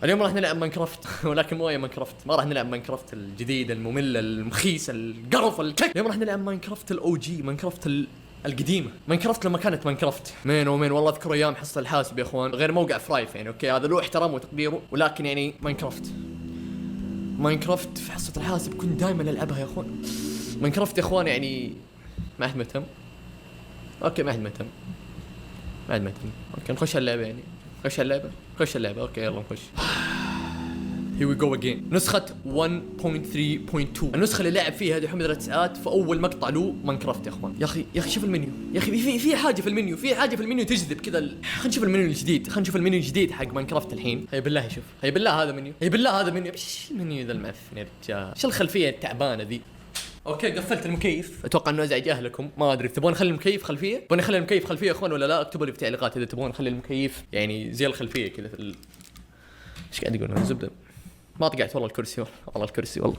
اليوم راح نلعب ماينكرافت ولكن مو اي ماينكرافت، ما راح نلعب ماينكرافت الجديد الممل المخيس القرف اليوم راح نلعب ماينكرافت الاو جي، ماينكرافت القديمه، ماينكرافت لما كانت ماينكرافت. مين والله اذكر ايام حصه الحاسب يا اخوان، غير موقع فرايف يعني اوكي هذا له احترامه وتقديره، ولكن يعني ماينكرافت في حصه الحاسب كنت دائما العبها يا اخوان. ماينكرافت يا اخوان يعني ما حد مهتم. اوكي ما حد مهتم. اوكي نخش اللعبه يعني. خش اللعبه اوكي يلا نخش. Here we go again. نسخة 1.3.2 النسخة اللي لعب فيها دحوم 3 ساعات. في أول مقطع له ماينكرافت يا أخوان. يا أخي شوف المنيو يا أخي، في حاجة في المنيو، تجذب كذا خلينا نشوف المنيو الجديد، حق ماينكرافت الحين. هي بالله شوف، هي بالله هذا منيو، ايش المنيو ذا المعفن يا رجال؟ ايش الخلفية التعبانة ذي؟ اوكي قفلت المكيف، اتوقع انه ازعج اهلكم، ما ادري تبغون نخلي المكيف خلفيه؟ يا اخوان ولا لا؟ اكتبوا لي في التعليقات اذا تبغون نخلي المكيف يعني زي الخلفيه كذا ايش قاعد يقول الزبده؟ ما طقعت والله الكرسي والله